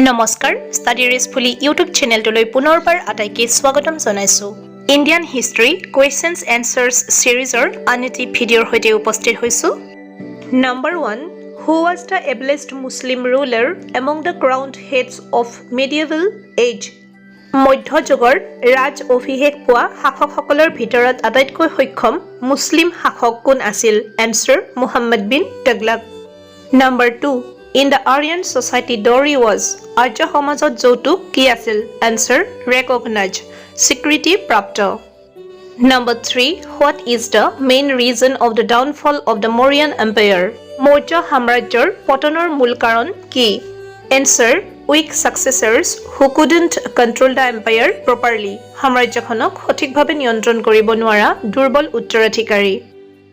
নমস্কাৰ study ৰেষ্টফুলি YouTube চেনেলটোলৈ পুনৰবাৰ আটাইকে স্বাগতম জনাইছো ইণ্ডিয়ান হিষ্ট্ৰী কোৱেশ্চনছ এনসাৰ্ছ সিৰিজৰ আন এটি ভিডিঅ'ৰ সৈতে উপস্থিত হৈছো number 1 Who was the ablest Muslim ruler among the crowned heads of medieval age মধ্যযুগৰ ৰাজ অভিষেক পোৱা শাসকসকলৰ ভিতৰত আটাইতকৈ সক্ষম মুছলিম শাসক কোন আছিল answer Muhammad bin Tughlaq number 2 In the Aryan society, dowry was Arya Samajot যৌতুক কি আছিল? Answer: recognized, স্বীকৃতি প্ৰাপ্ত. Number 3. What is the main reason of the downfall of the Mauryan Empire? Maurya সাম্ৰাজ্যৰ পতনৰ মূল কাৰণ কি? Answer: weak successors who couldn't control the empire properly. সাম্ৰাজ্যখনক সঠিকভাৱে নিয়ন্ত্ৰণ কৰিব নোৱাৰা দুৰ্বল উত্তৰাধিকাৰী.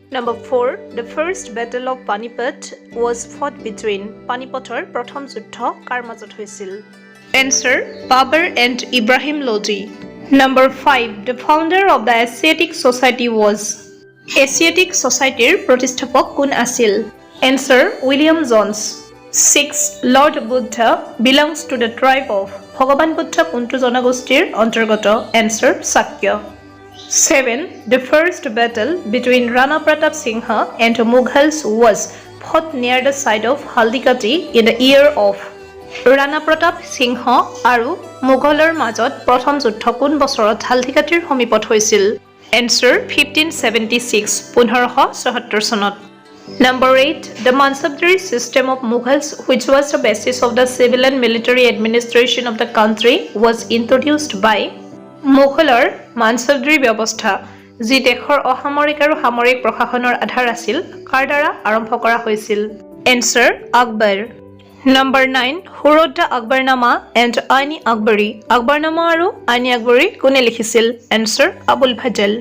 Number 4. The first battle of Panipat was fought between Panipator প্ৰথম যুদ্ধ কাৰ মাজত হৈছিল? Answer: Babur and Ibrahim Lodi. Number 5. The founder of the Asiatic Society was Asiatic Societyৰ প্ৰতিষ্ঠাপক কোন আছিল? Answer: William Jones. 6. Lord Buddha belongs to the tribe of ভগৱান বুদ্ধ কোনটো জনগোষ্ঠীৰ অন্তৰ্গত? Answer: Sakya. 7. The first battle between Rana Pratap Singha and Mughals was fought near the side of Haldikati in the year of Rana Pratap Singha আৰু মুঘলৰ মাজত প্ৰথম যুদ্ধ কোন বছৰত হালদিকাটিৰ সমীপত হৈছিল? Answer: 1576 1576 চনত. Number 8. The Mansabdari system of Mughals, which was the basis of the civil and military administration of the country, was introduced by মুঘলৰ মানসবদৰী ব্যৱস্থা যি দেশৰ অসামৰিক আৰু সামৰিক প্ৰশাসনৰ আধাৰ আছিল কাৰ দ্বাৰা আৰম্ভ কৰা হৈছিল? Answer: Akbar. Number 9. Who wrote the Akbarnama and Aini Akbari? Akbarnama আৰু আইনি আকবৰী কোনে লিখিছিল? Answer: Abul ফাজল.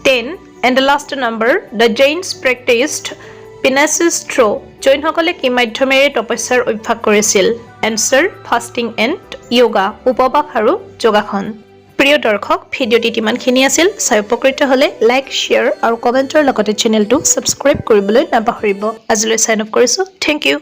10. And the last number. The Jains practiced penances through. জৈনসকলে কি মাধ্যমেৰে তপস্যাৰ অভ্যাস কৰিছিল? Answer: fasting and yoga. উপবাস আৰু যোগাসন. প্ৰিয় দৰ্শক ভিডিঅ'টি ইমানখিনি আছিল চাই উপকৃত হলে লাইক শেয়াৰ আৰু কমেন্টৰ লগতে চেনেলটো সাবস্ক্ৰাইব কৰিবলৈ নাপাহৰিব আজিলৈ সাইন আপ কৰিছো থ্যাংক ইউ